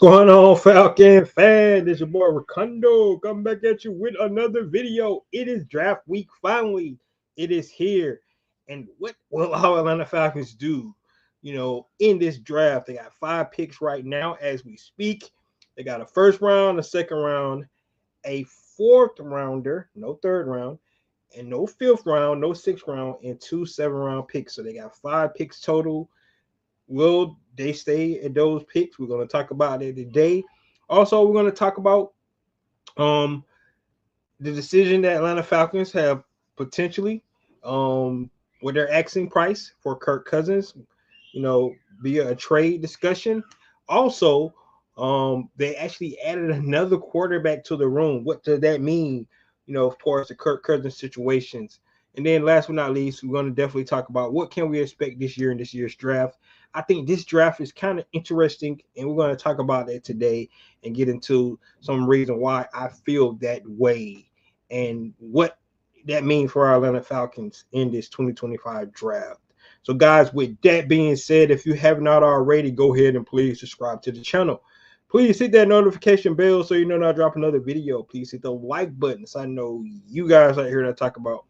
Going on, Falcon fan? This your boy Ricondo coming back at you with another video. It is draft week. Finally, it is here. And what will our Atlanta Falcons do? In this draft, they got 5 picks right now as we speak. They got a first round, a second round, a fourth rounder, no third round, and no fifth round, no sixth round, and 2 7-round picks. So they got 5 picks total. Will they stay at those picks? We're going to talk about it today. Also, we're going to talk about um, the decision that Atlanta Falcons have potentially with their asking price for Kirk Cousins, via a trade discussion. Also, they actually added another quarterback to the room. What does that mean? Of course, the Kirk Cousins situations. And then last but not least, we're going to definitely talk about what can we expect this year in this year's draft. I think this draft is kind of interesting, and we're going to talk about that today and get into some reason why I feel that way and what that means for our Atlanta Falcons in this 2025 draft. So, guys, with that being said, if you have not already, go ahead and please subscribe to the channel. Please hit that notification bell so you know when I drop another video. Please hit the like button so I know you guys are here to talk about.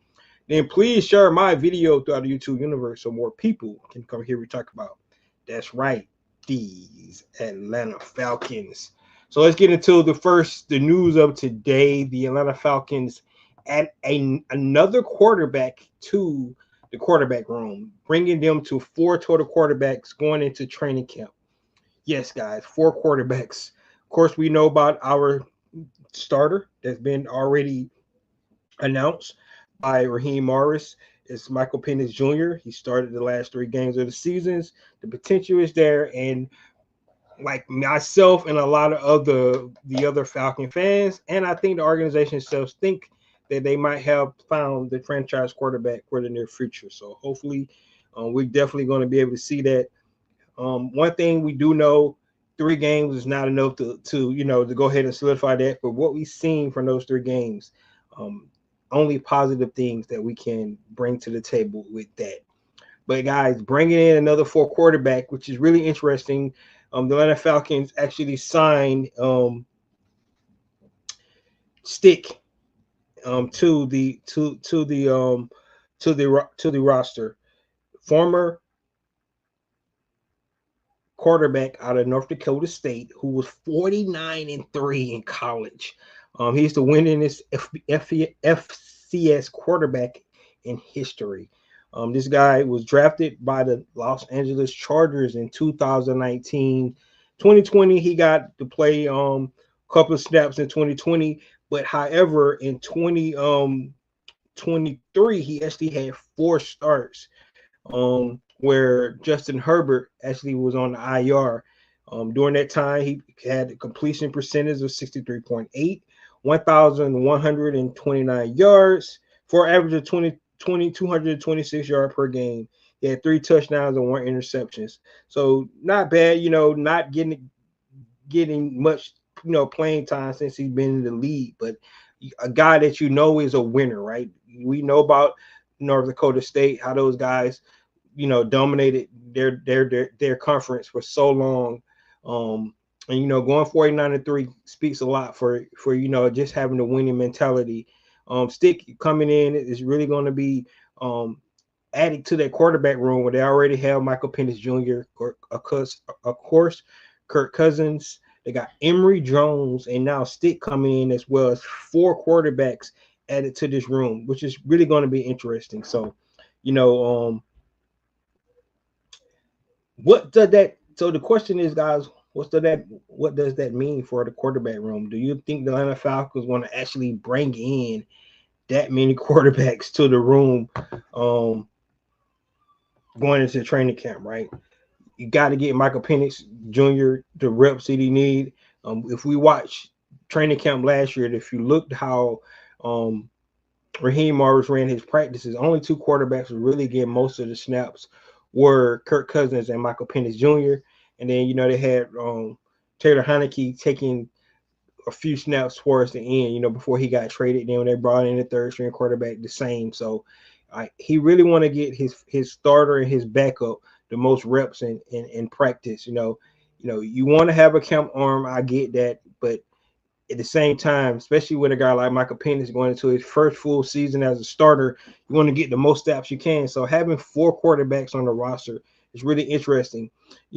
Then please share my video throughout the YouTube universe so more people can come here and talk about. That's right, these Atlanta Falcons. So let's get into the news of today. The Atlanta Falcons add another quarterback to the quarterback room, bringing them to 4 total quarterbacks going into training camp. Yes, guys, 4 quarterbacks. Of course, we know about our starter that's been already announced by Raheem Morris. It's Michael Penix Jr. He started the last 3 games of the seasons. The potential is there, and like myself and a lot of the other Falcon fans, and I think the organization itself think that they might have found the franchise quarterback for the near future. So hopefully, we're definitely going to be able to see that. One thing we do know, 3 games is not enough to go ahead and solidify that. But what we've seen from those 3 games, only positive things that we can bring to the table with that. But guys, bringing in another 4 quarterback, which is really interesting. The Atlanta Falcons actually signed Stick to the roster. Former quarterback out of North Dakota State who was 49-3 in college. He's the winningest FCS quarterback in history. This guy was drafted by the Los Angeles Chargers in 2019. 2020, he got to play a couple of snaps in 2020, but however, in 2023, he actually had 4 starts. Where Justin Herbert actually was on the IR. During that time, he had a completion percentage of 63.8, 1,129 yards for an average of 226 yards per game. He had 3 touchdowns and 1 interceptions. So not bad, not getting much, playing time since he's been in the league, but a guy that is a winner, right? We know about North Dakota State, how those guys dominated their conference for so long. And going 49-3 speaks a lot for just having the winning mentality. Stick coming in is really going to be added to that quarterback room where they already have Michael Penix Jr., of course, Kirk Cousins. They got Emory Jones, and now Stick coming in as well as 4 quarterbacks added to this room, which is really going to be interesting. So, what does that? So the question is, guys, what does that mean for the quarterback room? Do you think the Atlanta Falcons want to actually bring in that many quarterbacks to the room, going into training camp? Right, you got to get Michael Penix Jr. the reps that he need. If we watch training camp last year, if you looked how Raheem Morris ran his practices, only 2 quarterbacks were really getting most of the snaps were Kirk Cousins and Michael Penix Jr. And then, they had Taylor Heineke taking a few snaps towards the end, before he got traded. Then when they brought in the 3rd-string quarterback, the same. So he really want to get his starter and his backup the most reps in practice. You want to have a camp arm. I get that, but at the same time, especially with a guy like Michael Penix going into his first full season as a starter, you want to get the most snaps you can. So having 4 quarterbacks on the roster is really interesting.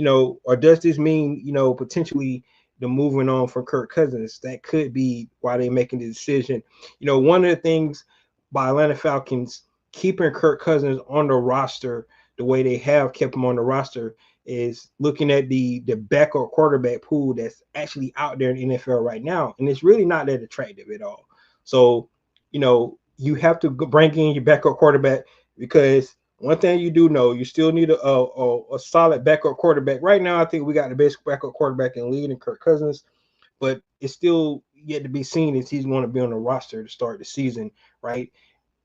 Or does this mean, potentially the moving on from Kirk Cousins? That could be why they're making the decision. One of the things by Atlanta Falcons keeping Kirk Cousins on the roster the way they have kept him on the roster is looking at the backup quarterback pool that's actually out there in the NFL right now, and it's really not that attractive at all. So, you have to bring in your backup quarterback because one thing you do know, you still need a solid backup quarterback. Right now, I think we got the best backup quarterback in the league in Kirk Cousins, but it's still yet to be seen if he's going to be on the roster to start the season, right?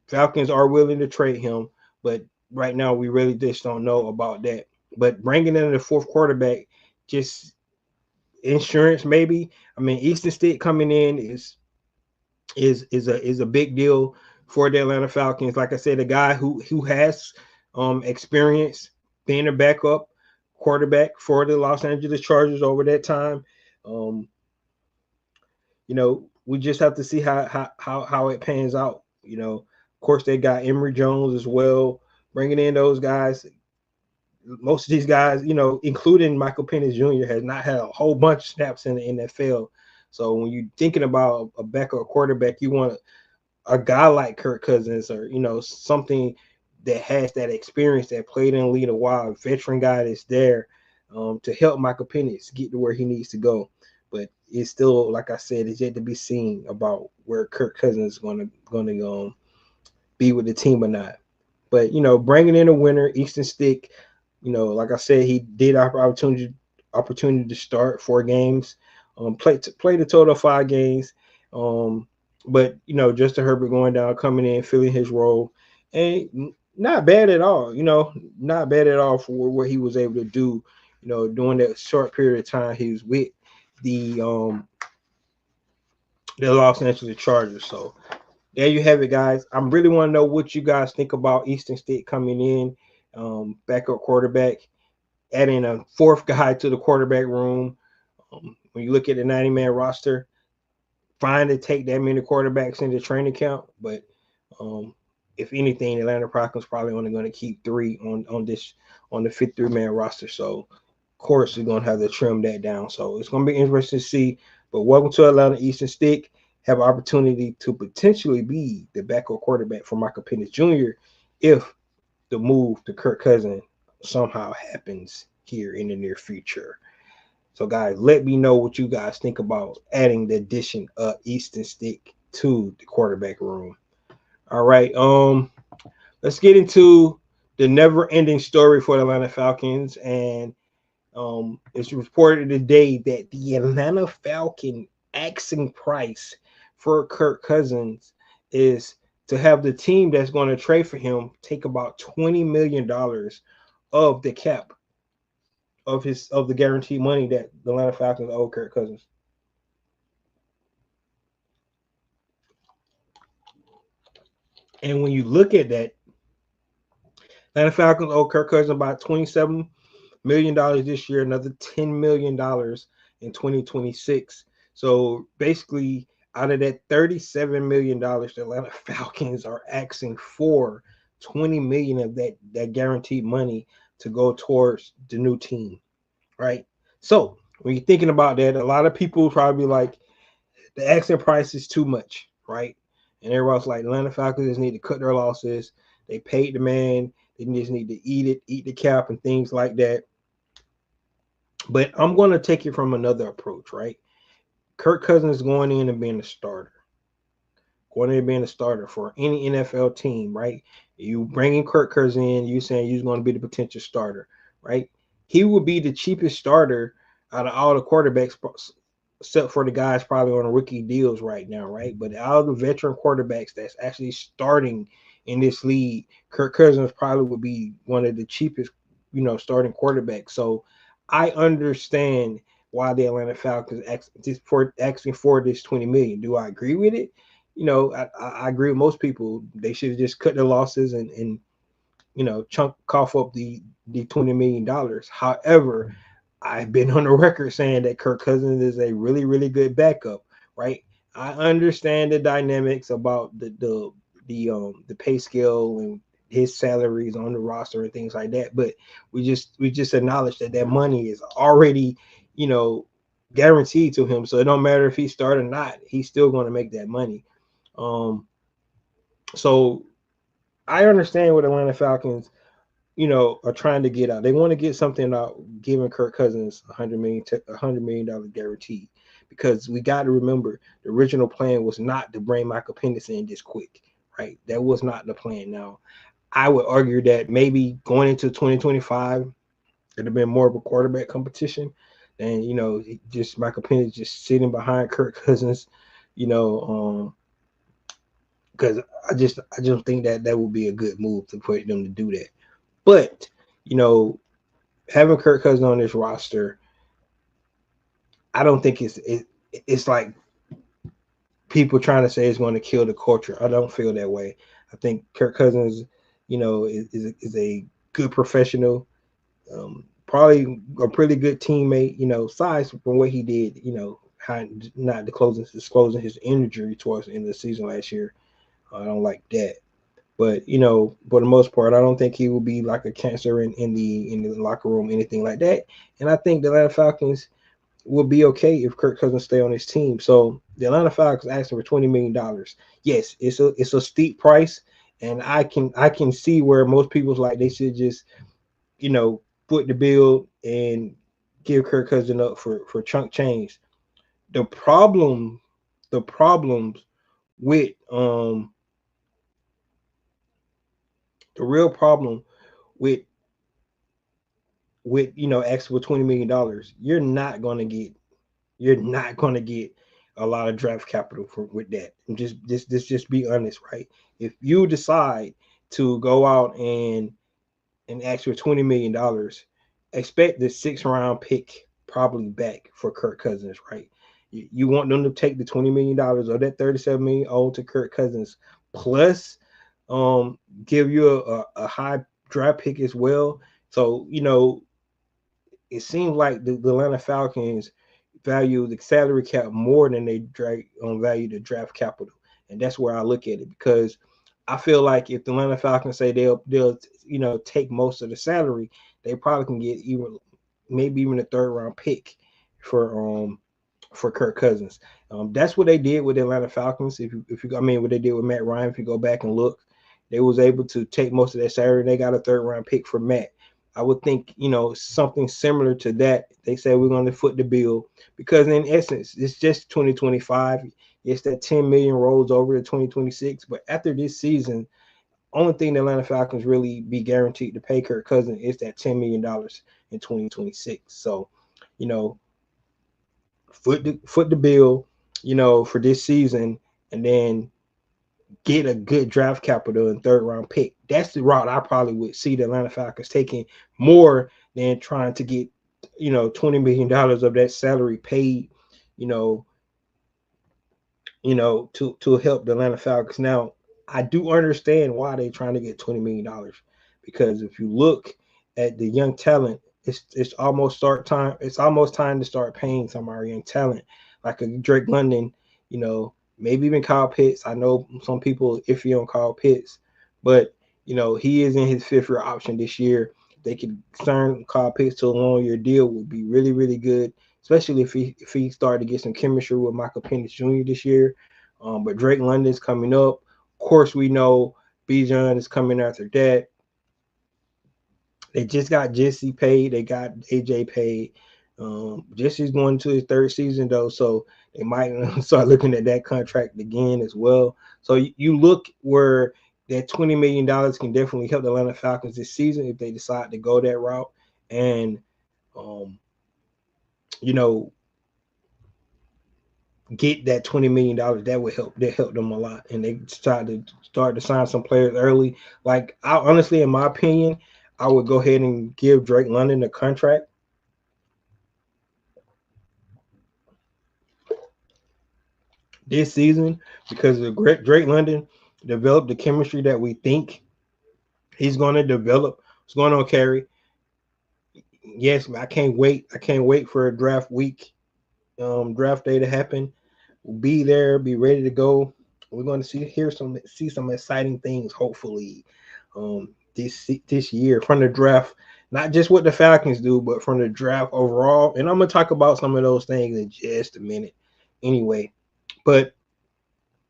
Falcons are willing to trade him, but right now we really just don't know about that. But bringing in the 4th quarterback, just insurance maybe. I mean, Easton Stick coming in is a big deal for the Atlanta Falcons. Like I said, a guy who has experience being a backup quarterback for the Los Angeles Chargers over that time. Um, we just have to see how it pans out. Of course, they got Emory Jones as well, bringing in those guys. Most of these guys, including Michael Penix Jr., has not had a whole bunch of snaps in the NFL. So when you're thinking about a backup quarterback, you want a guy like Kirk Cousins or, something that has that experience, that played in the league a while, a veteran guy that's there to help Michael Penix get to where he needs to go. But it's still, like I said, it's yet to be seen about where Kirk Cousins is going to be with the team or not. But, bringing in a winner, Easton Stick, like I said, he did have opportunity to start 4 games, play the total of 5 games. But Justin Herbert going down, coming in, filling his role, and not bad at all. Not bad at all for what he was able to do. During that short period of time he was with the Los Angeles Chargers. So there you have it, guys. I really want to know what you guys think about Easton Stick coming in, backup quarterback, adding a 4th guy to the quarterback room. When you look at the 90-man roster, fine to take that many quarterbacks into training camp, but if anything, Atlanta Falcons probably only going to keep 3 on the 53-man roster. So, of course, we're going to have to trim that down. So it's going to be interesting to see. But welcome to Atlanta, Easton Stick. Have an opportunity to potentially be the backup quarterback for Michael Penix Jr. if the move to Kirk Cousins somehow happens here in the near future. So, guys, let me know what you guys think about adding the addition of Easton Stick to the quarterback room. All right, let's get into the never-ending story for the Atlanta Falcons, and it's reported today that the Atlanta Falcon asking price for Kirk Cousins is to have the team that's going to trade for him take about $20 million of the cap of the guaranteed money that the Atlanta Falcons owe Kirk Cousins. And when you look at that, Atlanta Falcons owe Kirk Cousins about $27 million this year, another $10 million in 2026. So basically, out of that $37 million, the Atlanta Falcons are asking for $20 million of that guaranteed money to go towards the new team, right? So when you're thinking about that, a lot of people probably like the asking price is too much, right? And everyone's like, Atlanta Falcons just need to cut their losses. They paid the man. They just need to eat the cap and things like that. But I'm going to take it from another approach, right? Kirk Cousins going in and being a starter. Going in and being a starter for any NFL team, right? You bringing Kirk Cousins in, you saying you're going to be the potential starter, right? He would be the cheapest starter out of all the quarterbacks, except for the guys probably on the rookie deals right now, right? But out of the veteran quarterbacks that's actually starting in this league, Kirk Cousins probably would be one of the cheapest, starting quarterbacks. So I understand why the Atlanta Falcons asking for this $20 million. Do I agree with it? I agree with most people. They should have just cut their losses and cough up the $20 million. However, I've been on the record saying that Kirk Cousins is a really, really good backup, right? I understand the dynamics about the pay scale and his salaries on the roster and things like that, but we just acknowledge that that money is already, you know, guaranteed to him. So it don't matter if he start or not, he's still going to make that money. Um, so I understand what Atlanta Falcons, are trying to get out. They want to get something out, giving Kirk Cousins $100 million guarantee, because we got to remember the original plan was not to bring Michael Penix in this quick, right? That was not the plan. Now, I would argue that maybe going into 2025, it'd have been more of a quarterback competition, and just Michael Penix just sitting behind Kirk Cousins, you know, because I just think that that would be a good move to put them to do that. But you know, having Kirk Cousins on this roster, I don't think it's like people trying to say it's going to kill the culture. I don't feel that way. I think Kirk Cousins, is a good professional, probably a pretty good teammate. Aside from what he did, not disclosing his injury towards the end of the season last year. I don't like that. But for the most part, I don't think he will be like a cancer in the locker room, anything like that. And I think the Atlanta Falcons will be okay if Kirk Cousins stay on his team. So the Atlanta Falcons asking for $20 million. Yes, it's a steep price, and I can see where most people's like they should just foot the bill and give Kirk Cousins up for chunk change. The problem, the problems with the real problem with asking for $20 million, you're not gonna get a lot of draft capital with that. And just be honest, right? If you decide to go out and ask for $20 million, expect the 6th round pick probably back for Kirk Cousins, right? You want them to take the $20 million or that 37 million owed to Kirk Cousins, plus give you a high draft pick as well. So it seems like the Atlanta Falcons value the salary cap more than they value the draft capital, and that's where I look at it, because I feel like if the Atlanta Falcons say they'll take most of the salary, they probably can get maybe even a 3rd round pick for Kirk Cousins. That's what they did with the Atlanta Falcons. I mean, what they did with Matt Ryan, if you go back and look, they was able to take most of that salary. They got a 3rd round pick for Matt. I would think, something similar to that. They say we're going to foot the bill, because in essence, it's just 2025. It's that 10 million rolls over to 2026. But after this season, only thing the Atlanta Falcons really be guaranteed to pay Kirk Cousins is that $10 million in 2026. So, you know, foot the bill, for this season, and then get a good draft capital and 3rd round pick. That's the route I probably would see the Atlanta Falcons taking, more than trying to get, $20 million of that salary paid, you know, to help the Atlanta Falcons. Now, I do understand why they're trying to get $20 million, because if you look at the young talent, it's almost time to start paying some of our young talent, like a Drake London, maybe even Kyle Pitts. I know some people iffy on Kyle Pitts, but he is in his 5th-year option this year. They could sign Kyle Pitts to a long-year deal, would be really, really good, especially if he started to get some chemistry with Michael Penix Jr. this year. But Drake London's coming up. Of course, we know Bijan is coming after that. They just got Jesse paid. They got AJ paid. Jesse's going to his 3rd season, though, so they might start looking at that contract again as well. So you look where that $20 million can definitely help the Atlanta Falcons this season if they decide to go that route. And, get that $20 million, that would help. That help them a lot. And they start to sign some players early. Like, I honestly, in my opinion, I would go ahead and give Drake London a contract this season, because of Drake London developed the chemistry that we think he's going to develop. What's going on, Carrie? yes, I can't wait. I can't wait for a draft week, draft day to happen. We'll be there, be ready to go. We're going to see some exciting things. Hopefully, this year from the draft, not just what the Falcons do, but from the draft overall. And I'm gonna talk about some of those things in just a minute. Anyway, but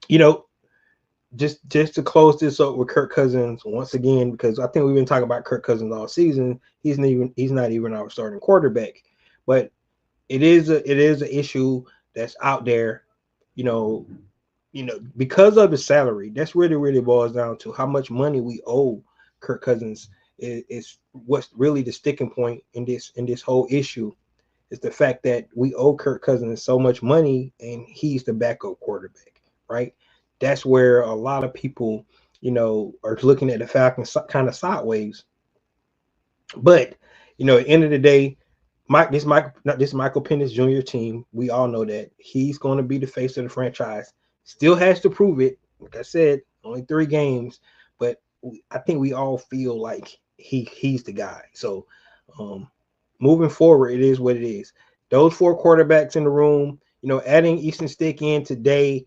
you know, just to close this up with Kirk Cousins once again, because I think we've been talking about Kirk Cousins all season. He's not even our starting quarterback, but it is an issue that's out there, you know, because of the salary. That's really boils down to how much money we owe Kirk Cousins is what's really the sticking point in this whole issue is the fact that we owe Kirk Cousins so much money and he's the backup quarterback, right? That's where a lot of people, are looking at the Falcons kind of sideways. But at the end of the day, this Michael Penix Jr. team, we all know that he's going to be the face of the franchise. Still has to prove it. Like I said, only 3 games, but I think we all feel like he's the guy. So, moving forward, it is what it is. Those 4 quarterbacks in the room, adding Easton Stick in today,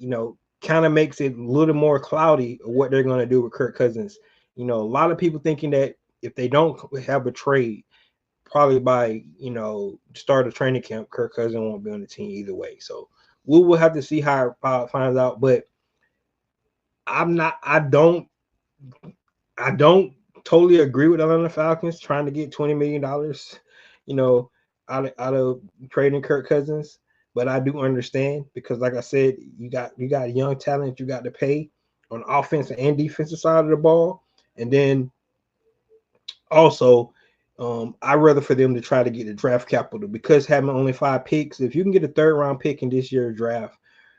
kind of makes it a little more cloudy of what they're going to do with Kirk Cousins. A lot of people thinking that if they don't have a trade, probably by start of training camp, Kirk Cousins won't be on the team either way. So we will have to see how it finds out. But I'm not. I don't totally agree with Atlanta Falcons trying to get $20 million, you know, out of trading Kirk Cousins. But I do understand because, like I said, you got young talent you got to pay on offensive and defensive side of the ball, and then also, I'd rather for them to try to get the draft capital because having only 5 picks, if you can get a third round pick in this year's draft,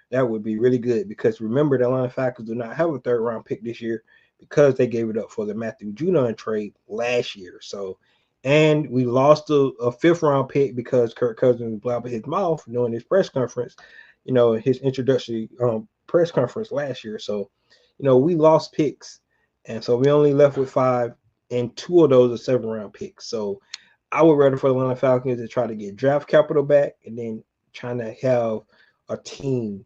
that would be really good. Because remember, the Atlanta Falcons do not have a third round pick this year because they gave it up for the Matthew Judon trade last year. So, and we lost a 5th round pick because Kirk Cousins blabbed his mouth during his press conference, his introductory press conference last year. So, we lost picks, and so we only left with 5 and 2 of those are 7th round picks. So I would rather for the Atlanta Falcons to try to get draft capital back and then trying to have a team,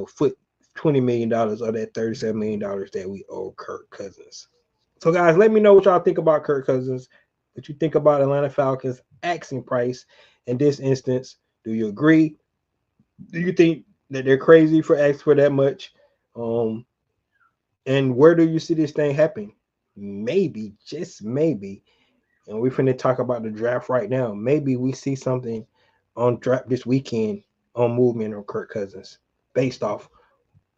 foot $20 million of that $37 million that we owe Kirk Cousins. So guys, let me know what y'all think about Kirk Cousins. What you think about Atlanta Falcons asking price in this instance? Do you agree? Do you think that they're crazy for asking for that much? And where do you see this thing happen? Maybe, just maybe, and we're finna talk about the draft right now. Maybe we see something on draft this weekend on movement on Kirk Cousins based off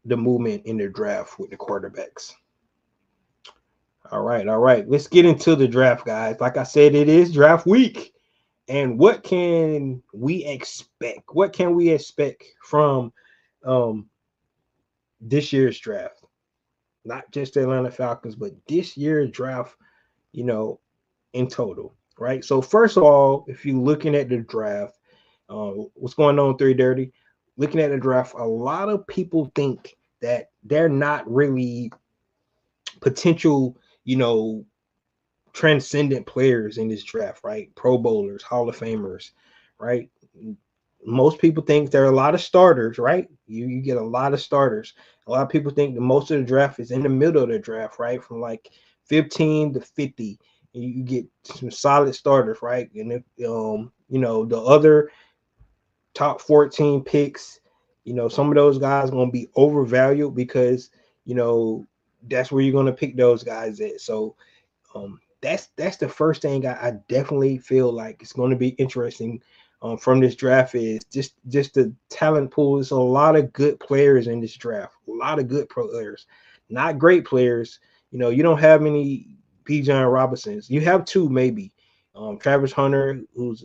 the movement in the draft with the quarterbacks. All right. Let's get into the draft, guys. Like I said, it is draft week. And what can we expect? What can we expect from this year's draft? Not just the Atlanta Falcons, but this year's draft, in total, right? So first of all, if you're looking at the draft, what's going on, 330? Looking at the draft, a lot of people think that they're not really potential, transcendent players in this draft, right? Pro bowlers, Hall of Famers, right? Most people think there are a lot of starters, right? You get a lot of starters. A lot of people think that most of the draft is in the middle of the draft, right? From like 15 to 50. You get some solid starters, right? And if the other top 14 picks, some of those guys are going to be overvalued because that's where you're going to pick those guys at. So that's the first thing I definitely feel like it's going to be interesting from this draft is just the talent pool. There's a lot of good players in this draft, a lot of good players, not great players. You don't have many Bijan Robinsons. You have 2 maybe. Travis Hunter, who's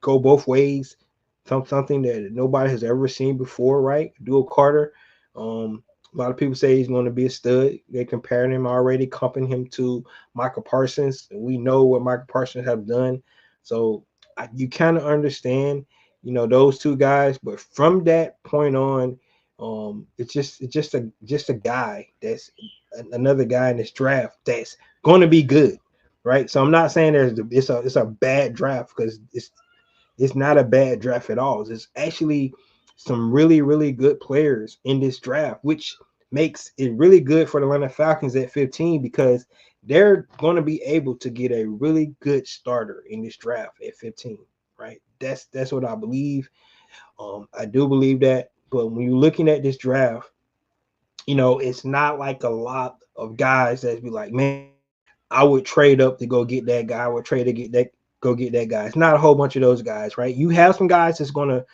go both ways, something that nobody has ever seen before, right? Dual Carter. A lot of people say he's going to be a stud. They're comparing him already, comparing him to Michael Parsons. We know what Michael Parsons have done. So you kind of understand, those 2 guys. But from that point on, it's just a guy that's another guy in this draft that's going to be good. right? So I'm not saying it's a bad draft, because it's not a bad draft at all. It's actually some really good players in this draft, which makes it really good for the Atlanta Falcons at 15, because they're going to be able to get a really good starter in this draft at 15, right? That's what I believe. I do believe that. But when you're looking at this draft, it's not like a lot of guys that be like, man, I would trade up to go get that guy. I would trade to get that, go get that guy. It's not a whole bunch of those guys, right? You have some guys that's gonna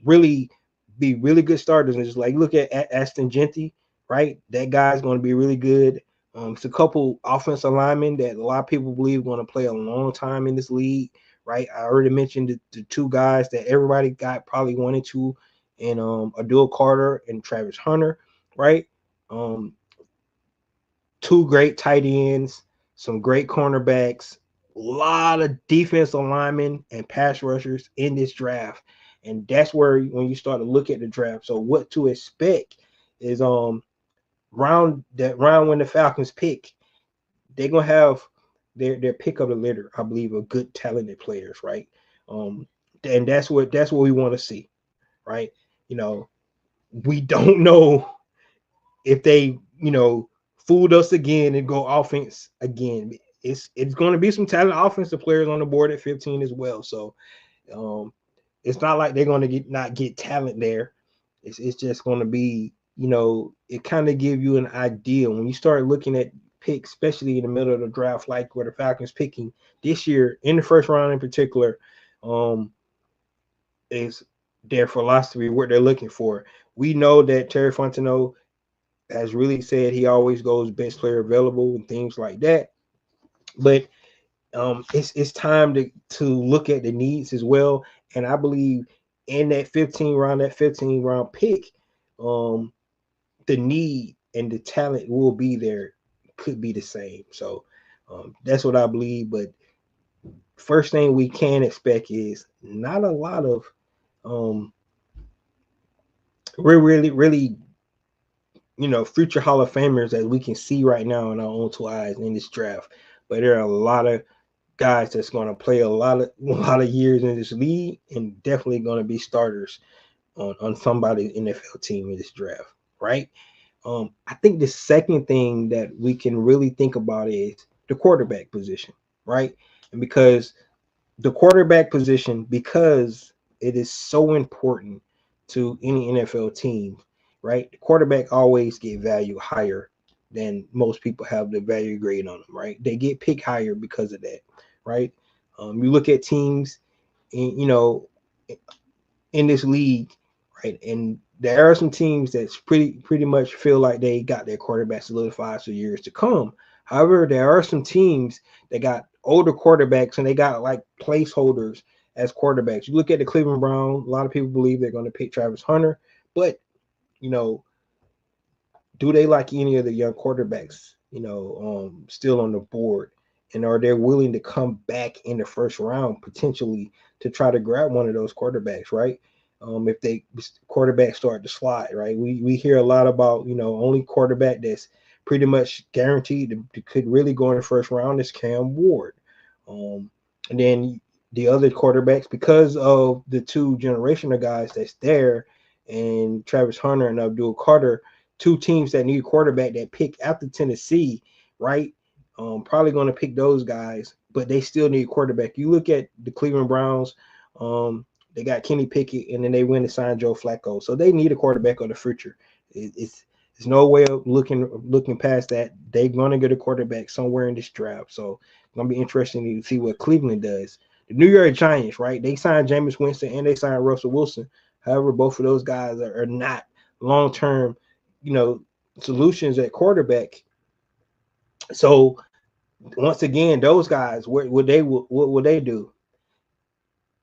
really be really good starters, and just like look at Aston Genty, right? That guy's gonna be really good. It's a couple offensive linemen that a lot of people believe are going to play a long time in this league, right? I already mentioned the two guys that everybody got probably one and two, and Abdul Carter and Travis Hunter, right? Um, Two great tight ends, some great cornerbacks, a lot of defensive linemen and pass rushers in this draft. And that's where when you start to look at the draft. So what to expect is round when the Falcons pick, they're gonna have their pick of the litter, I believe, of good talented players, right? Um and that's what we want to see, right? You know, we don't know if they, fooled us again and go offense again. It's going to be some talented offensive players on the board at 15 as well. So um, it's not like they're going to not get talent there. It's just going to be, it kind of give you an idea when you start looking at picks, especially in the middle of the draft, like where the Falcons picking this year in the first round in particular, um, is their philosophy, what they're looking for. We know that Terry Fontenot has really said he always goes best player available and things like that. But it's time to look at the needs as well. And I believe in that 15 round pick, um, the need and the talent will be there, could be the same. So that's what I believe. But first thing we can expect is not a lot of um, really future Hall of Famers that we can see right now in our own two eyes in this draft. But there are a lot of guys that's going to play a lot of years in this league, and definitely going to be starters on somebody's NFL team in this draft, right? I think the second thing that we can really think about is the quarterback position, right? And because the quarterback position, because it is so important to any NFL team, right? The quarterback always get value higher than most people have the value grade on them, right? They get picked higher because of that, right? You look at teams, in, in this league, right? And there are some teams that's pretty much feel like they got their quarterback solidified for years to come. However, there are some teams that got older quarterbacks and they got like placeholders as quarterbacks. You look at the Cleveland Browns, a lot of people believe they're going to pick Travis Hunter, but you know, do they like any of the young quarterbacks, still on the board? And are they willing to come back in the first round potentially to try to grab one of those quarterbacks, right? If they quarterbacks start to slide, right? We hear a lot about, only quarterback that's pretty much guaranteed to could really go in the first round is Cam Ward. And then the other quarterbacks, because of the two generational guys that's there, and Travis Hunter and Abdul Carter, two teams that need a quarterback that pick after Tennessee, right? Probably going to pick those guys, but they still need a quarterback. You look at the Cleveland Browns, they got Kenny Pickett, and then they went and signed Joe Flacco, so they need a quarterback of the future. It's no way of looking past that. They're going to get a quarterback somewhere in this draft, so it's going to be interesting to see what Cleveland does. The New York Giants, right? They signed Jameis Winston and they signed Russell Wilson. However, both of those guys are not long-term, solutions at quarterback. So once again, those guys, what would they do?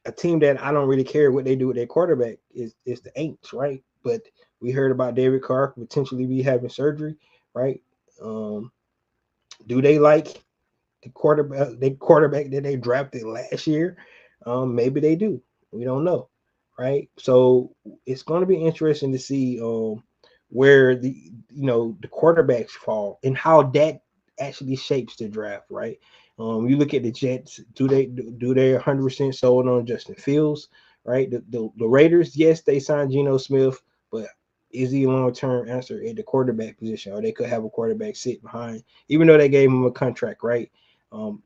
A team that I don't really care what they do with their quarterback is the Aints, right? But we heard about David Carr potentially be having surgery, right? Do they like the quarterback that they drafted last year? Maybe they do. We don't know, right? So it's going to be interesting to see where the quarterbacks fall and how that actually shapes the draft, right? You look at the Jets. Do they 100% sold on Justin Fields? Right. The Raiders, yes, they signed Geno Smith, but is he a long term answer at the quarterback position? Or they could have a quarterback sit behind, even though they gave him a contract, right?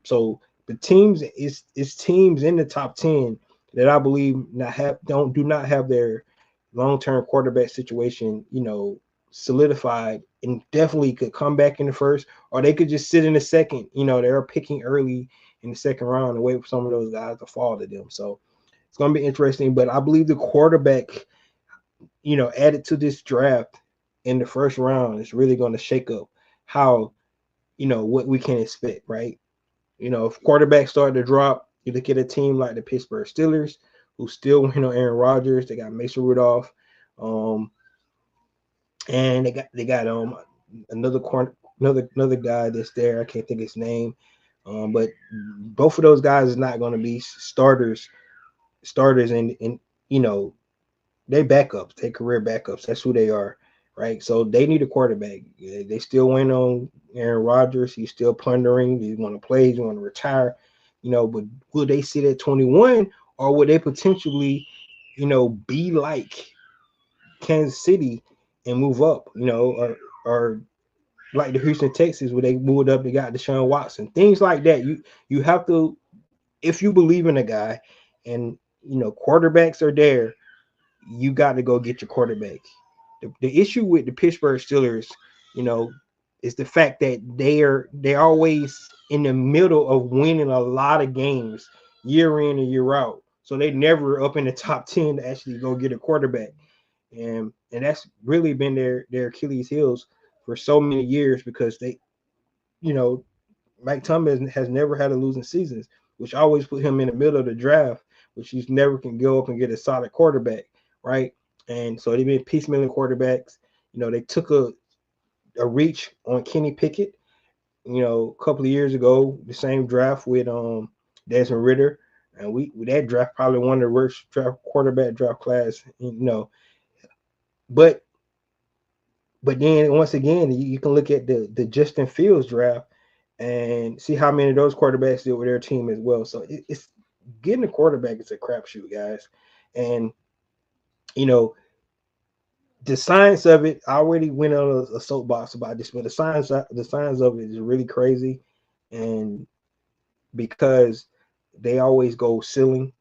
So the teams is teams in the top 10 that I believe do not have their long term quarterback situation, solidified, and definitely could come back in the first, or they could just sit in the second. They're picking early in the second round and wait for some of those guys to fall to them. So it's going to be interesting. But I believe the quarterback, added to this draft in the first round is really going to shake up how, what we can expect, right? If quarterbacks start to drop, you look at a team like the Pittsburgh Steelers, who still win on Aaron Rodgers. They got Mason Rudolph, and they got another another guy that's there. I can't think of his name, but both of those guys is not going to be starters, and they backups, they career backups. That's who they are, right? So they need a quarterback. They still win on Aaron Rodgers. He's still plundering. He want to play. He want to retire, But will they sit at 21, or would they potentially, be like Kansas City and move up, or like the Houston Texans where they moved up, they got Deshaun Watson, things like that. You have to, if you believe in a guy, and quarterbacks are there, you got to go get your quarterback. The issue with the Pittsburgh Steelers, is the fact that they're always in the middle of winning a lot of games year in and year out. So they never up in the top 10 to actually go get a quarterback. And that's really been their Achilles heels for so many years, because they, Mike Thomas has never had a losing seasons, which always put him in the middle of the draft, which he's never can go up and get a solid quarterback, right? And so they've been piecemealing quarterbacks. They took a reach on Kenny Pickett, a couple of years ago, the same draft with Desmond Ritter, and we that draft probably one of the worst quarterback draft class, but then once again, you can look at the Justin Fields draft and see how many of those quarterbacks did with their team as well. So it's getting a quarterback is a crapshoot, guys. And the science of it, I already went on a soapbox about this, but the science of it is really crazy, and because they always go ceiling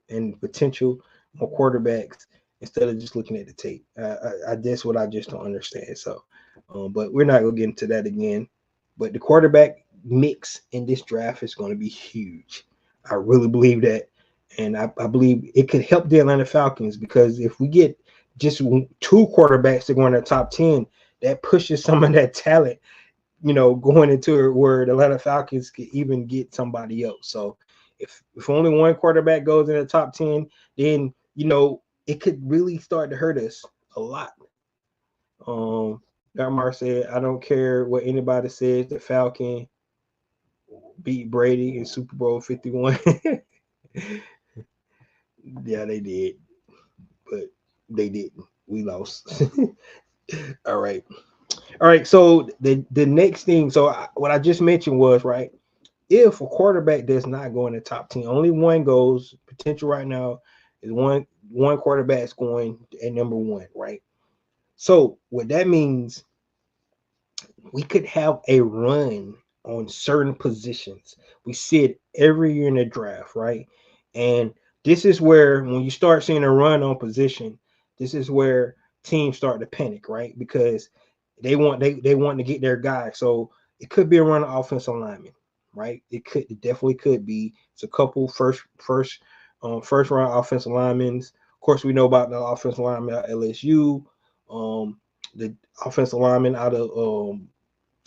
and potential on quarterbacks instead of just looking at the tape. That's what I just don't understand. So, but we're not gonna get into that again. But the quarterback mix in this draft is going to be huge. I really believe that, and I believe it could help the Atlanta Falcons, because if we get just two quarterbacks to go in the top 10, that pushes some of that talent, going into where the Atlanta Falcons could even get somebody else. So if only one quarterback goes in the top 10, then it could really start to hurt us a lot. Darmar said, I don't care what anybody says, the Falcon beat Brady in Super Bowl 51. Yeah, they did, but they didn't. We lost. All right. So the next thing, what I just mentioned was, right, if a quarterback does not go in the top 10, only one goes. Potential right now is one quarterback's going at number 1, right? So what that means, we could have a run on certain positions. We see it every year in the draft, right? And this is where, when you start seeing a run on position, this is where teams start to panic, right? Because they want to get their guy. So it could be a run on offensive lineman, right? It definitely could be. It's a couple first round offensive linemen. Of course, we know about the offensive lineman at LSU, the offensive lineman out of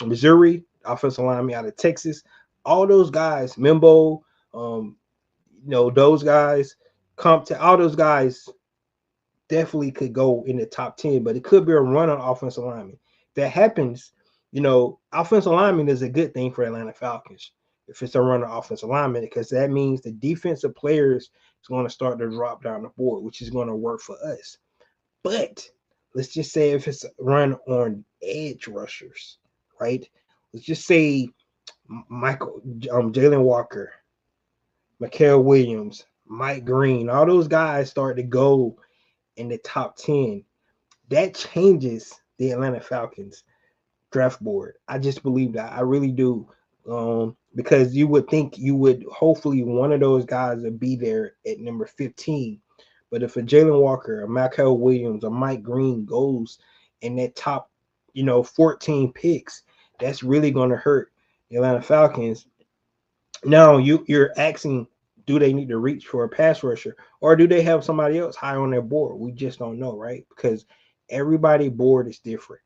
Missouri, offensive lineman out of Texas. All those guys, Mimbo, those guys, Compton, all those guys definitely could go in the top 10, but it could be a run on offensive lineman. If that happens, offensive lineman is a good thing for Atlanta Falcons if it's a run on offensive lineman, because that means the defensive players is going to start to drop down the board, which is going to work for us. But let's just say if it's a run on edge rushers, right? Let's just say Jalen Walker, Mikael Williams, Mike Green, all those guys start to go in the top 10. That changes the Atlanta Falcons draft board. I just believe that. I really do. Because you would think you would hopefully one of those guys would be there at number 15. But if a Jalen Walker, a Michael Williams, a Mike Green goes in that top, 14 picks, that's really going to hurt the Atlanta Falcons. Now you're asking, do they need to reach for a pass rusher, or do they have somebody else high on their board? We just don't know, right? Because everybody board is different.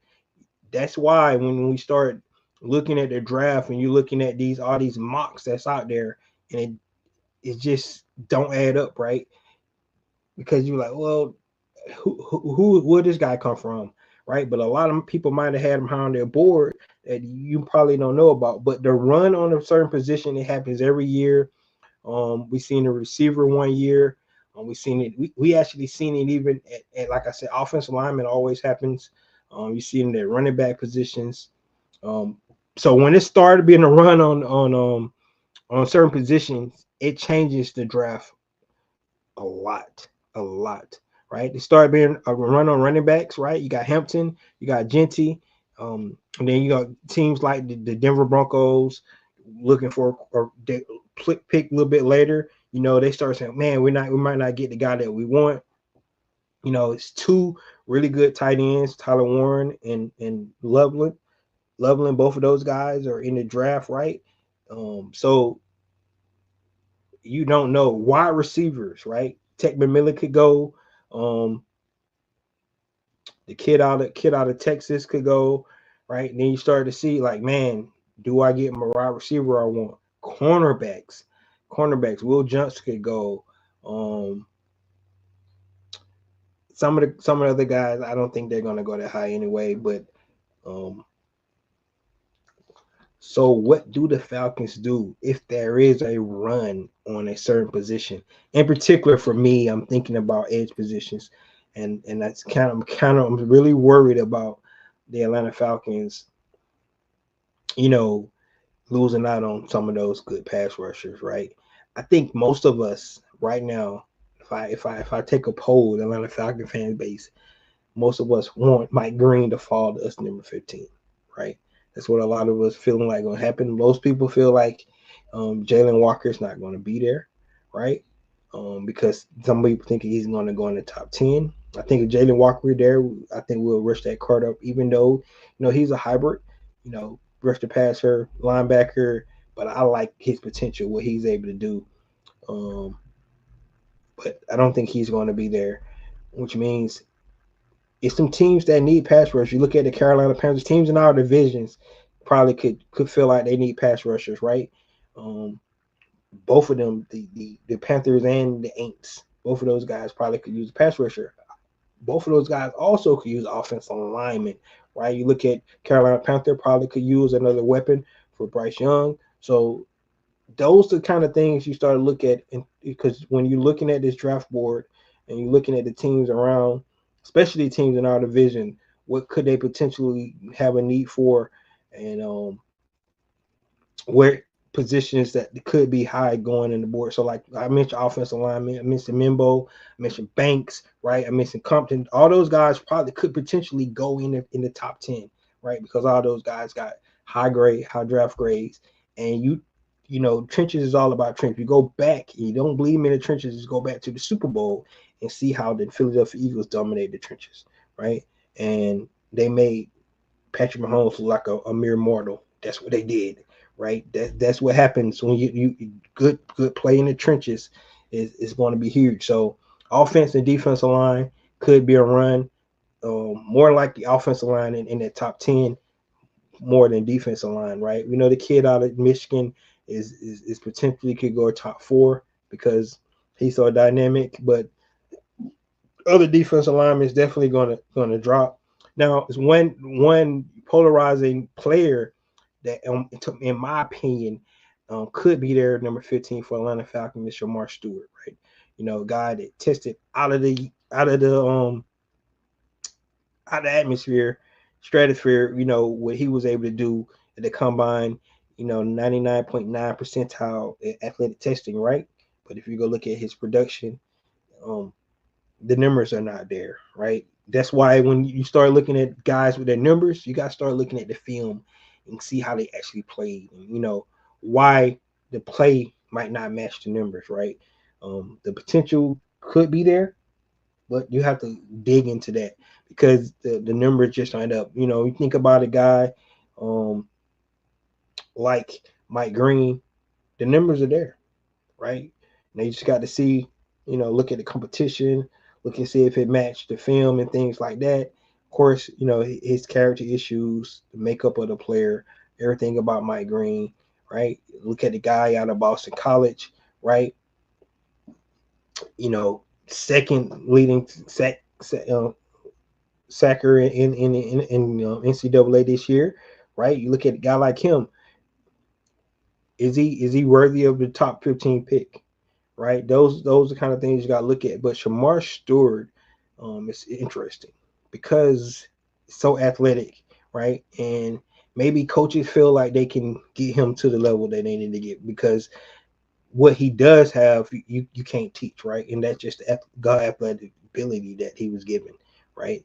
That's why when we start looking at the draft and you're looking at all these mocks that's out there, and it just don't add up, right? Because you're like, well, where this guy come from, right? But a lot of people might have had him high on their board that you probably don't know about. But the run on a certain position, it happens every year. We seen a receiver one year. We seen it. We actually seen it even at like I said, offensive lineman always happens. You see it in the running back positions. So when it started being a run on certain positions, it changes the draft a lot, right? It started being a run on running backs, right? You got Hampton, you got Genty, and then you got teams like the Denver Broncos looking for or they pick a little bit later. They start saying, "Man, we might not get the guy that we want." It's two really good tight ends, Tyler Warren and Loveland. Both of those guys are in the draft, right? So you don't know wide receivers, right? Tech McMillan could go. Um, the kid out of Texas could go, right? And then you start to see like, man, do I get my wide receiver I want? Cornerbacks. Will Johnson could go. Um, some of the other guys, I don't think they're gonna go that high anyway. But um, so what do the Falcons do if there is a run on a certain position? In particular, for me, I'm thinking about edge positions, and that's I'm really worried about the Atlanta Falcons, you know, losing out on some of those good pass rushers, right? I think most of us right now, if I take a poll, the Atlanta Falcon fan base, most of us want Mike Green to fall to us number 15, right? That's what a lot of us feeling like going to happen. Most people feel like Jalen Walker is not going to be there, right? Because some people think he's going to go in the top 10. I think if Jalen Walker there, I think we'll rush that card up, even though, he's a hybrid, rush the passer, linebacker, but I like his potential, what he's able to do. Um, but I don't think he's going to be there, which means it's some teams that need pass rush. You look at the Carolina Panthers, teams in our divisions probably could feel like they need pass rushers, right? Um, both of them, the Panthers and the Aints, both of those guys probably could use a pass rusher. Both of those guys also could use offensive linemen, right? You look at Carolina Panther, probably could use another weapon for Bryce Young. So those are the kind of things you start to look at, because when you're looking at this draft board and you're looking at the teams around, especially teams in our division, what could they potentially have a need for, and where positions that could be high going in the board. So like I mentioned offensive lineman, I mentioned Mimbo, I mentioned Banks, right? I mentioned Compton. All those guys probably could potentially go in the top 10, right? Because all those guys got high draft grades. And trenches is all about trenches. You go back, you don't believe me in the trenches, just go back to the Super Bowl and see how the Philadelphia Eagles dominated the trenches, right? And they made Patrick Mahomes look like a mere mortal. That's what they did, right? That's what happens when you good play in the trenches is going to be huge. So offense and defensive line could be a run. More like the offensive line in that top 10 more than defensive line, right? We know the kid out of Michigan is potentially could go top 4 because he's so dynamic, but other defensive linemen is definitely gonna drop. Now, it's one polarizing player that, in my opinion, could be there number 15 for Atlanta Falcons is Shamar Stewart, right? A guy that tested out of the atmosphere, stratosphere. What he was able to do at the combine. 99.9 percentile athletic testing, right? But if you go look at his production, um, the numbers are not there, right? That's why when you start looking at guys with their numbers, you got to start looking at the film and see how they actually played, and why the play might not match the numbers, right? The potential could be there, but you have to dig into that because the numbers just end up. You think about a guy um, like Mike Green, the numbers are there, right? Now you just got to see, look at the competition, look and see if it matched the film and things like that. Of course, his character issues, the makeup of the player, everything about Mike Green, right? Look at the guy out of Boston College, right? Second leading sacker in NCAA this year, right? You look at a guy like him. Is he worthy of the top 15 pick? Right? Those are the kind of things you got to look at. But Shamar Stewart, is interesting because it's so athletic, right? And maybe coaches feel like they can get him to the level that they need to get because what he does have, you can't teach, right? And that's just the God athletic ability that he was given, right?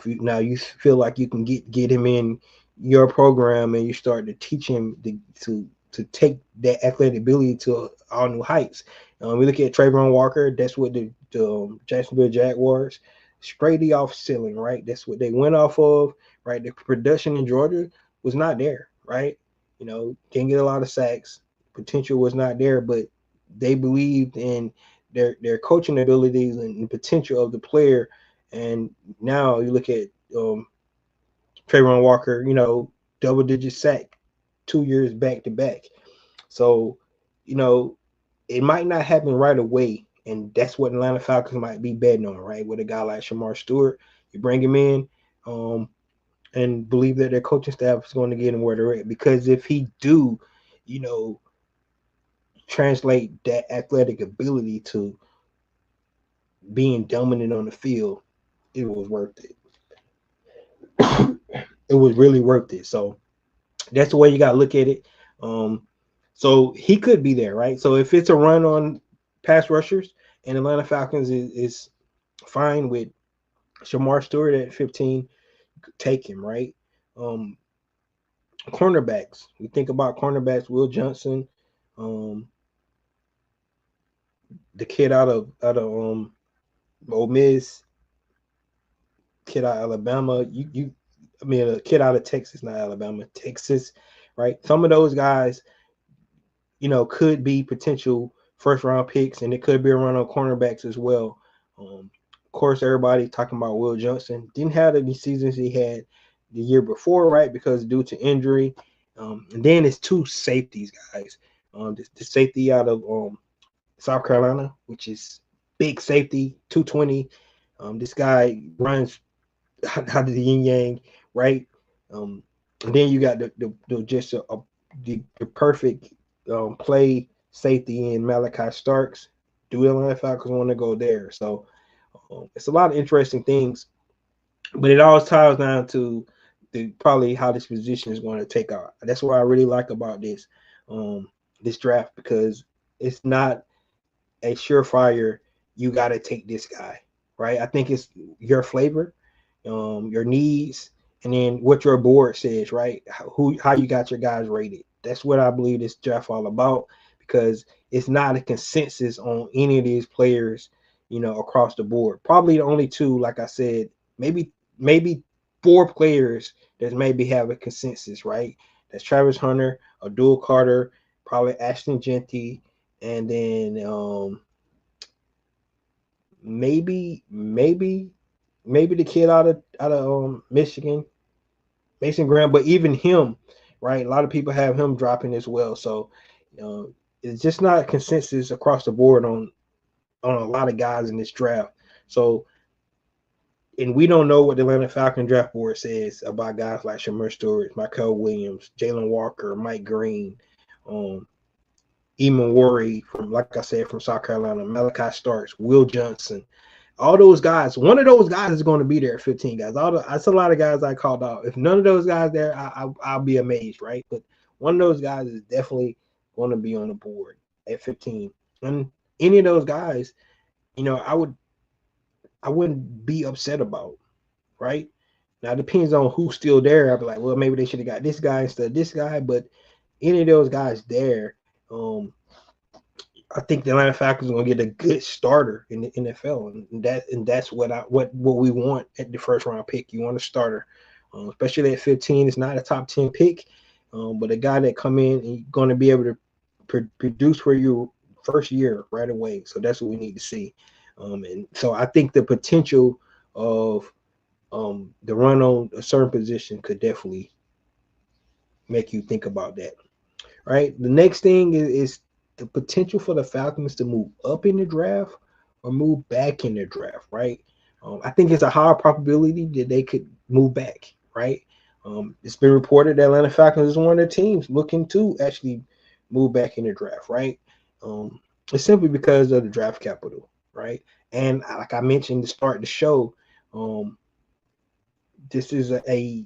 Now you feel like you can get him in your program and you start to teach him to take that athletic ability to all new heights. We look at Trayvon Walker. That's what the Jacksonville Jaguars sprayed the off ceiling, right? That's what they went off of, right? The production in Georgia was not there, right? Didn't get a lot of sacks. Potential was not there, but they believed in their coaching abilities and potential of the player. And now you look at Trayvon Walker, double digit sack 2 years back to back. So, you know, it might not happen right away. And that's what Atlanta Falcons might be betting on, right? With a guy like Shamar Stewart, you bring him in and believe that their coaching staff is going to get him where they're at. Because if he do, you know, translate that athletic ability to being dominant on the field, it was worth it. It was really worth it. So that's the way you got to look at it. So he could be there, right? So if it's a run on pass rushers and Atlanta Falcons is fine with Shamar Stewart at 15, take him, right? Um, Cornerbacks. We think about cornerbacks, Will Johnson, um, the kid out of Ole Miss, kid out of Alabama. I mean, a kid out of Texas, not Alabama, Texas, right? Some of those guys, could be potential first round picks, and it could be a run on cornerbacks as well. Of course, everybody talking about Will Johnson. Didn't have any seasons he had the year before, right? Because due to injury. And then it's two safeties, guys. The safety out of South Carolina, which is big safety, 220. This guy runs out of the yin yang, right? And then you got the perfect play safety in Malachi Starks. Do Atlanta Falcons want to go there? So it's a lot of interesting things, but it all ties down to probably how this position is going to take out. That's what I really like about this draft, because it's not a surefire. You got to take this guy, right? I think it's your flavor, your needs, and then what your board says, right? How you got your guys rated. That's what I believe this draft all about, because it's not a consensus on any of these players, across the board. Probably the only two, like I said, maybe four players that maybe have a consensus, right? That's Travis Hunter, Abdul Carter, probably Ashton Genty, and then maybe the kid out of Michigan, Mason Graham. But even him, right? A lot of people have him dropping as well. So it's just not a consensus across the board on a lot of guys in this draft. So, and we don't know what the Atlanta Falcon draft board says about guys like Shamar Stewart, Michael Williams, Jalen Walker, Mike Green, Eamon Worry from, like I said, from South Carolina, Malachi Starks, Will Johnson, all those guys. One of those guys is going to be there at 15 guys. That's a lot of guys I called out. If none of those guys there, I'll be amazed, right? But One of those guys is definitely going to be on the board at 15. And any of those guys, I wouldn't be upset about, right? Now it depends on who's still there. I'd be like, well, maybe they should have got this guy instead of this guy. But any of those guys there, I think the Atlanta Falcons are going to get a good starter in the NFL, and that's what we want at the first round pick. You want a starter, especially at 15. It's not a top 10 pick, but a guy that come in and going to be able to produce for you first year right away. So that's what we need to see. And so I think the potential of the run on a certain position could definitely make you think about that. Right. The next thing is the potential for the Falcons to move up in the draft or move back in the draft. Right. I think it's a higher probability that they could move back. Right. It's been reported that Atlanta Falcons is one of the teams looking to actually move back in the draft. Right. It's simply because of the draft capital. Right. And like I mentioned to start the show, this is a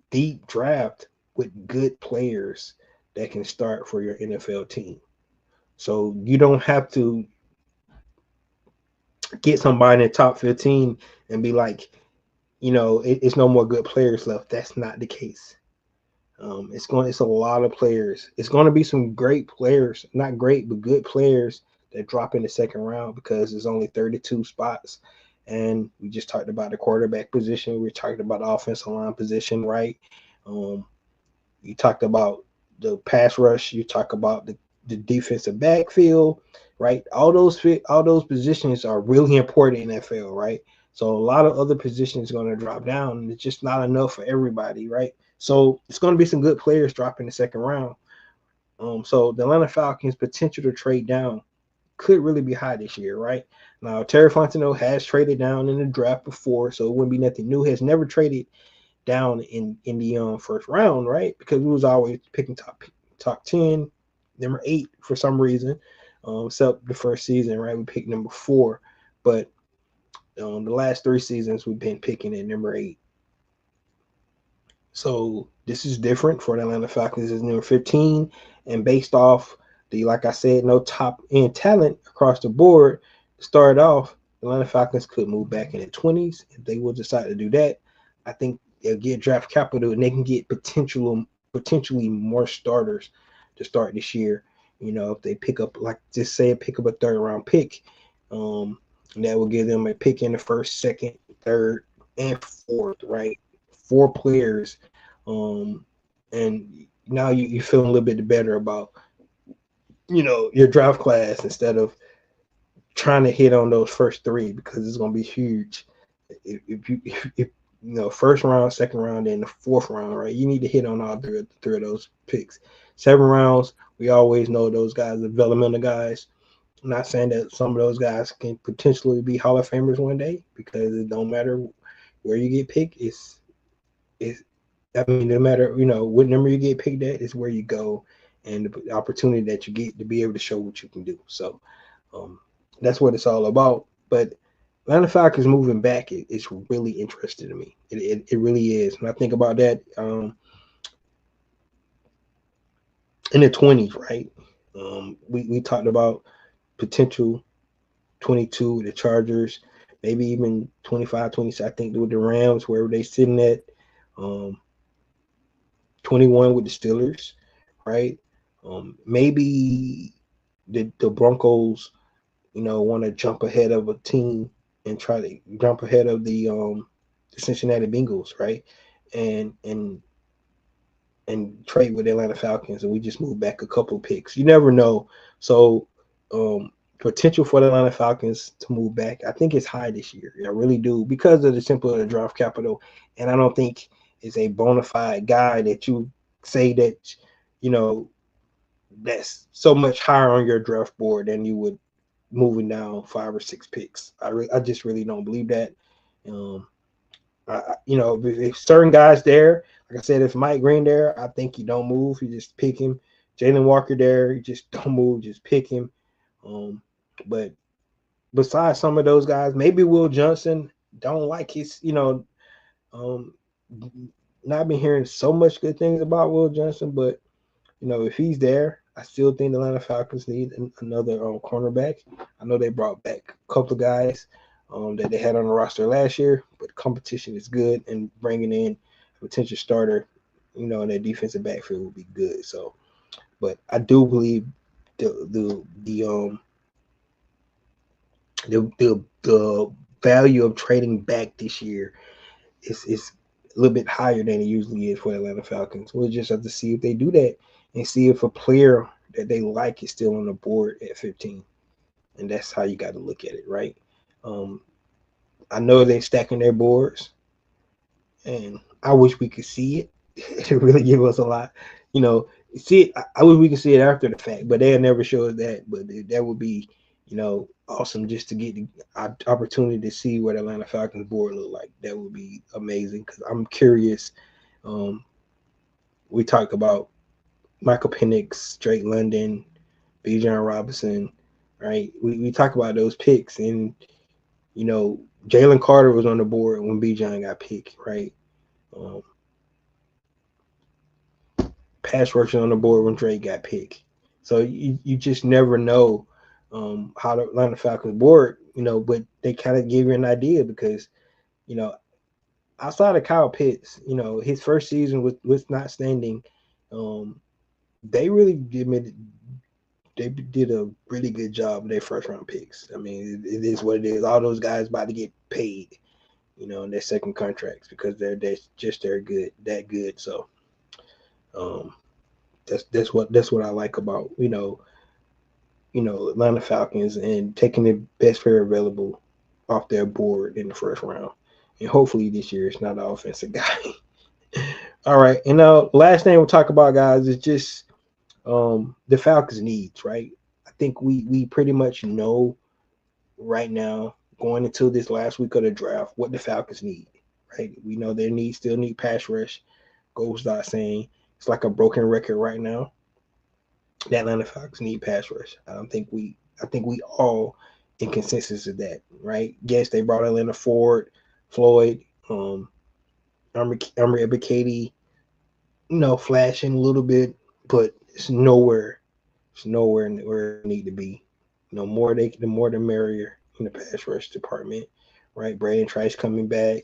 deep draft with good players that can start for your NFL team. So you don't have to get somebody in the top 15 and be like, it's no more good players left. That's not the case. It's a lot of players. It's going to be some great players, not great, but good players that drop in the second round because there's only 32 spots. And we just talked about the quarterback position. We talked about the offensive line position, right? You talked about the pass rush. You talk about the defensive backfield, right? All those positions are really important in NFL, right? So a lot of other positions are going to drop down, and it's just not enough for everybody, right? So it's going to be some good players dropping the second round. So the Atlanta Falcons' potential to trade down could really be high this year, right? Now Terry Fontenot has traded down in the draft before, so it wouldn't be nothing new. Has never traded down in the first round, right? Because we was always picking top 10, number 8 for some reason, except the first season, right? We picked number 4, but the last 3 seasons we've been picking at number 8. So this is different for the Atlanta Falcons. Is number 15, and based off like I said, no top end talent across the board to start off, the Atlanta Falcons could move back in the 20s if they will decide to do that. I think they'll get draft capital and they can get potentially more starters to start this year. If they pick up, like just say, pick up a 3rd round pick, that will give them a pick in the 1st, 2nd, 3rd, and 4th, right? 4 players, and now you feel a little bit better about your draft class instead of trying to hit on those first 3 because it's going to be huge. If first round, second round, and the 4th round, right? You need to hit on all three of those picks. 7 rounds, we always know those guys are developmental guys. I'm not saying that some of those guys can potentially be Hall of Famers one day because it don't matter where you get picked. No matter what number you get picked at, is where you go and the opportunity that you get to be able to show what you can do. So that's what it's all about. But Atlanta Falcons moving back is really interesting to me. It really is. When I think about that, in the 20s, right? We talked about potential 22, the Chargers, maybe even 25, 26. I think with the Rams, wherever they sitting at, 21 with the Steelers, right? Maybe the Broncos, want to jump ahead of a team and try to jump ahead of the Cincinnati Bengals, right? And trade with the Atlanta Falcons, and we just move back a couple of picks. You never know. So potential for the Atlanta Falcons to move back, I think it's high this year. I really do, because of the simple of the draft capital. And I don't think it's a bona fide guy that you say that, that's so much higher on your draft board than you would moving down 5 or 6 picks. I just really don't believe that. If certain guys there, like I said, if Mike Green there, I think you don't move. You just pick him. Jalen Walker there, you just don't move. Just pick him. But besides some of those guys, maybe Will Johnson, don't like his, not been hearing so much good things about Will Johnson, but if he's there, I still think the Atlanta Falcons need another cornerback. I know they brought back a couple of guys that they had on the roster last year, but competition is good, and bringing in a potential starter, in their defensive backfield would be good. So, but I do believe the value of trading back this year is a little bit higher than it usually is for the Atlanta Falcons. We'll just have to see if they do that and see if a player that they like is still on the board at 15. And that's how you got to look at it, right? Um, I know they're stacking their boards, and I wish we could see it to really give us a lot. You know, see it. I wish we could see it after the fact, but they'll never show us that. But that would be, awesome just to get the opportunity to see what Atlanta Falcons board look like. That would be amazing because I'm curious. Um, we talked about Michael Penix, Drake London, Bijan Robinson, right? We talk about those picks, and Jalen Carter was on the board when Bijan got picked, right? Um, pass rushing on the board when Drake got picked. So you just never know how the Atlanta Falcons board, but they kind of give you an idea because, you know, outside of Kyle Pitts, his first season was not standing. Um, they really they did a really good job with their first round picks. I mean, it is what it is. All those guys about to get paid, in their second contracts because they're just good, that good. So um, that's what I like about Atlanta Falcons and taking the best player available off their board in the first round. And hopefully this year it's not an offensive guy. All right. And now last thing we'll talk about, guys, is just the Falcons needs, right? I think we pretty much know right now, going into this last week of the draft, what the Falcons need, right? We know they still need pass rush. Goes without saying. It's like a broken record right now. The Atlanta Falcons need pass rush. I think we all in consensus of that, right? Yes, they brought Atlanta Ford, Floyd, Armory Ebiketie, flashing a little bit, but it's nowhere. It's nowhere where it need to be. The more the merrier in the pass rush department, right? Braden Trice coming back.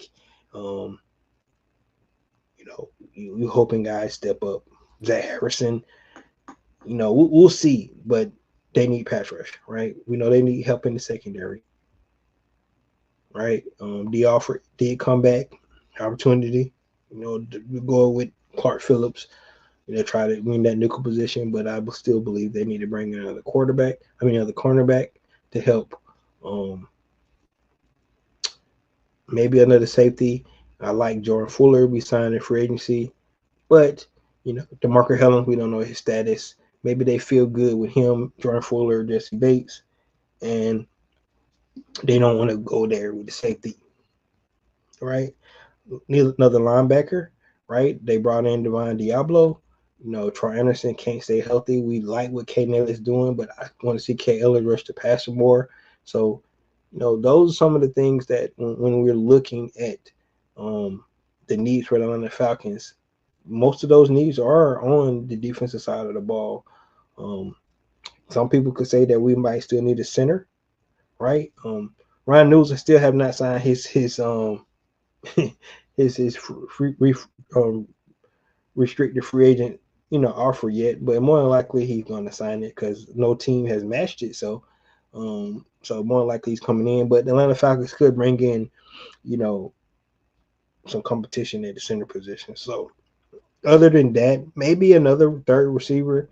Um, you hoping guys step up. Zach Harrison, we'll see, but they need pass rush, right? We know they need help in the secondary, right? D Alfred did come back, opportunity, to go with Clark Phillips, try to win that nickel position, but I still believe they need to bring in another another cornerback to help. Maybe another safety. I like Jordan Fuller. We signed in free agency, but DeMarco Helen, we don't know his status. Maybe they feel good with him, Jordan Fuller, Jesse Bates, and they don't want to go there with the safety, right? Need another linebacker, right? They brought in Devon Diablo. Troy Anderson can't stay healthy. We like what K. Ellis doing, but I want to see K. Ellis rush the passer more. So, those are some of the things that when we're looking at the needs for the Atlanta Falcons, most of those needs are on the defensive side of the ball. Some people could say that we might still need a center, right? Ryan Newsom still have not signed his um, restricted free agent offer yet, but more than likely he's going to sign it because no team has matched it. So more likely he's coming in. But the Atlanta Falcons could bring in some competition at the center position. So other than that, maybe another third receiver.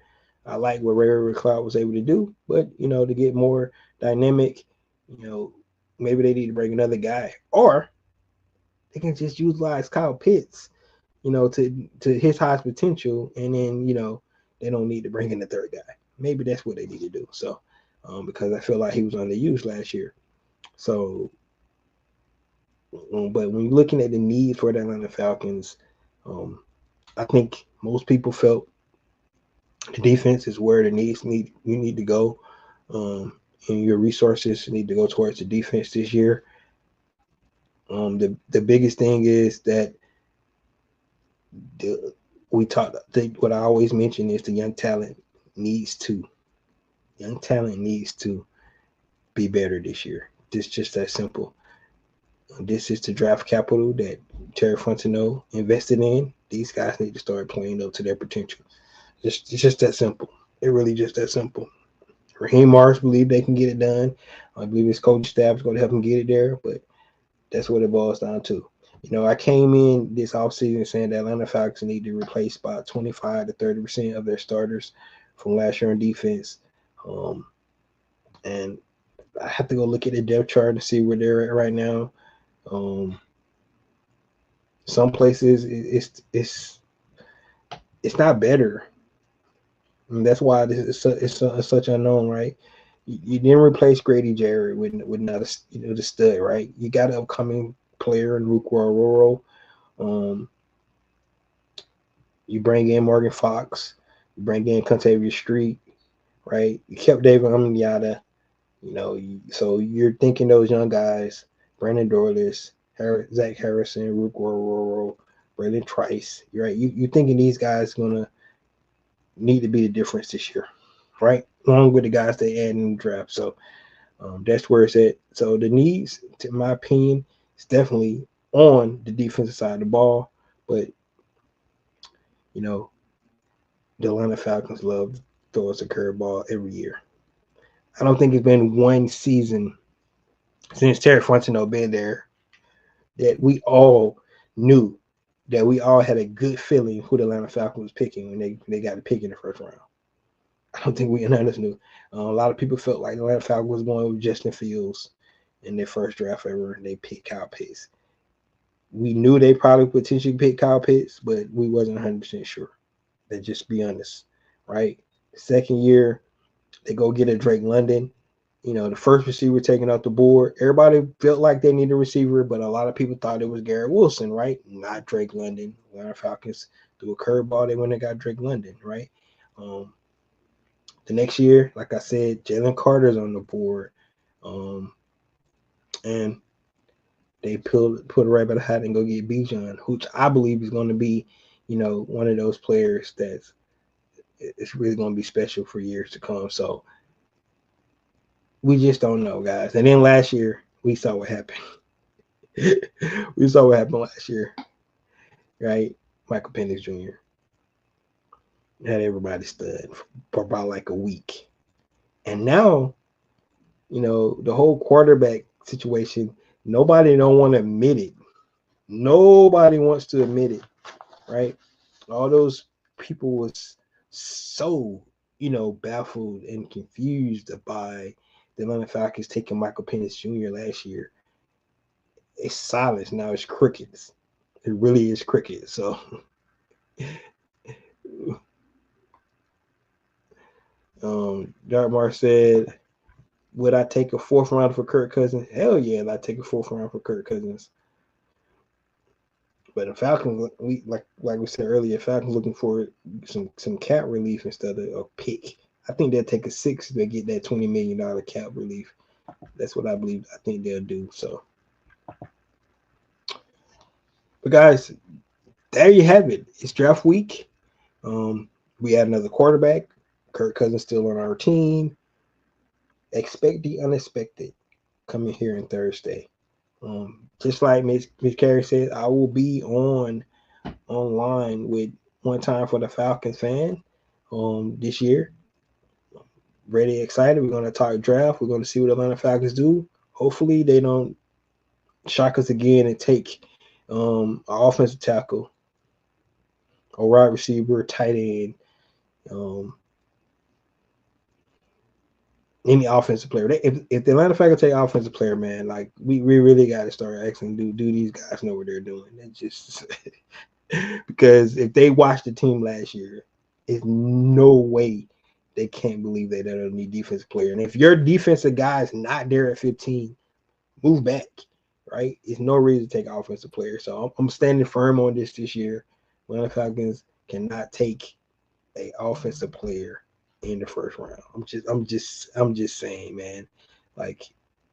I like what Ray McCloud was able to do, but to get more dynamic, you know, maybe they need to bring another guy, or they can just utilize Kyle Pitts, to his highest potential, and then they don't need to bring in the third guy. Maybe that's what they need to do. So, because I feel like he was underused last year. So, but when you're looking at the need for the Atlanta Falcons, I think most people felt the defense is where you need to go, and your resources need to go towards the defense this year. The biggest thing is that what I always mention is the young talent needs to be better this year. It's just that simple. This is the draft capital that Terry Fontenot invested in. These guys need to start playing up to their potential. It's just that simple. It really just that simple. Raheem Morris believe they can get it done. I believe his coaching staff is going to help him get it there, but that's what it boils down to. I came in this offseason saying the Atlanta Falcons need to replace about 25 to 30% of their starters from last year on defense. And I have to go look at the depth chart and see where they're at right now. Some places it's not better. And that's why this is such unknown, right? You didn't replace Grady Jarrett with not the stud, right? You got an upcoming player in Ruke Ororo. You bring in Morgan Fox. You bring in Contavious Street, right? You kept David Amanyata. So you're thinking those young guys, Brandon Dorless, Zach Harrison, Ruke Ororo, Brandon Trice. You're right. You're thinking these guys gonna need to be the difference this year, right? Along with the guys they add in the draft. So that's where it's at. So the needs, in my opinion, is definitely on the defensive side of the ball. But, the Atlanta Falcons love to throw us a curveball every year. I don't think it's been one season since Terry Fontenot been there that we all knew that we all had a good feeling who the Atlanta Falcons was picking when they got to pick in the first round. I don't think none of us knew. A lot of people felt like the Atlanta Falcons was going with Justin Fields in their first draft ever, and they picked Kyle Pitts. We knew they probably potentially picked Kyle Pitts, but we wasn't 100% sure. Let's just be honest, right? Second year, they go get a Drake London. The first receiver taken off the board. Everybody felt like they needed a receiver, but a lot of people thought it was Garrett Wilson, right? Not Drake London. Atlanta Falcons threw a curveball. They went and got Drake London, right? The next year, like I said, Jalen Carter's on the board. And they put it right by the hat and go get Bijan, which I believe is going to be, one of those players it's really going to be special for years to come. So we just don't know, guys. And then last year, we saw what happened. We saw what happened last year, right? Michael Penix Jr. had everybody stunned for about like a week. And now, the whole quarterback situation, nobody don't want to admit it. Nobody wants to admit it, right? All those people was so, baffled and confused by the Atlanta Falcons taking Michael Penix Jr. last year. It's silence now. It's crickets. It really is crickets. So, Dartmar said, would I take a fourth round for Kirk Cousins? Hell yeah, I'd take a fourth round for Kirk Cousins. But the Falcons, like we said earlier, Falcons looking for some cap relief instead of a pick. I think they'll take a 6 to get that $20 million cap relief. That's what I believe. I think they'll do. So, but guys, there you have it. It's draft week. We had another quarterback. Kirk Cousins still on our team. Expect the unexpected coming here on Thursday. Just like Miss Carey said, I will be online with One Time for the Falcons fan this year. Ready, excited. We're going to talk draft. We're going to see what Atlanta Falcons do. Hopefully they don't shock us again and take an offensive tackle, a wide receiver, tight end, any offensive player. If the Atlanta Falcons take offensive player, man, like we really got to start asking, do these guys know what they're doing? It's just because if they watched the team last year, there's no way they can't believe they don't need defensive player. And if your defensive guy is not there at 15, move back, right? There's no reason to take offensive player. So I'm standing firm on this year. Atlanta Falcons cannot take an offensive player in the first round. I'm just saying, man. Like,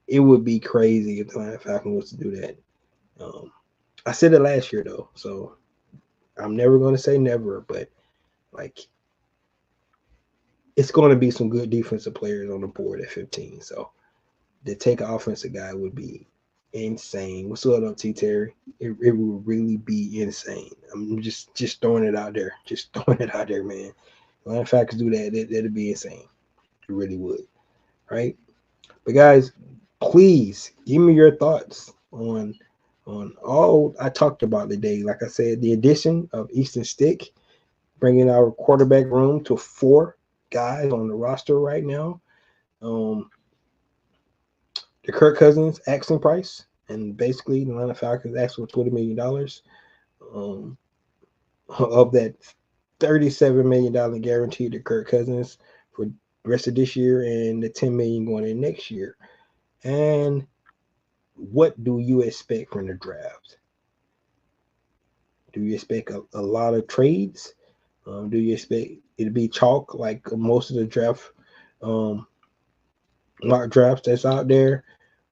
it would be crazy if the Atlanta Falcons was to do that. I said it last year though, so I'm never going to say never, but like it's going to be some good defensive players on the board at 15. So to take an offensive guy would be insane. What's up, T Terry? It would really be insane. I'm just throwing it out there. Just throwing it out there, man. Well, if I could do that, that'd be insane. It really would. Right? But guys, please give me your thoughts on all I talked about today. Like I said, the addition of Easton Stick, bringing our quarterback room to 4 guys on the roster right now. Um, the Kirk Cousins asking price, and basically the Atlanta Falcons asked for $20 million. Of that $37 million guaranteed to Kirk Cousins for the rest of this year, and the $10 million going in next year. And what do you expect from the draft? Do you expect a lot of trades? Do you expect it to be chalk like most of the draft mock drafts that's out there?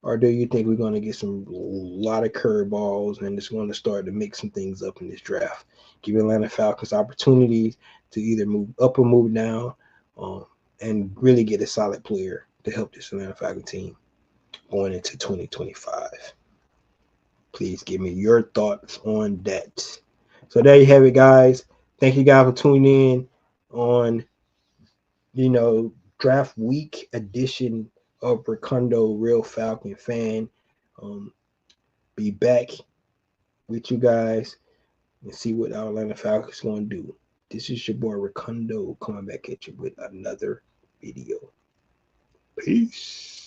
Or do you think we're going to get some lot of curveballs and it's going to start to mix some things up in this draft? Give Atlanta Falcons opportunities to either move up or move down, and really get a solid player to help this Atlanta Falcons team going into 2025. Please give me your thoughts on that. So there you have it, guys. Thank you guys for tuning in on, draft week edition of Recondo Real Falcon Fan. Um, be back with you guys and see what our Atlanta Falcons going to do. This is your boy Recondo coming back at you with another video. Peace.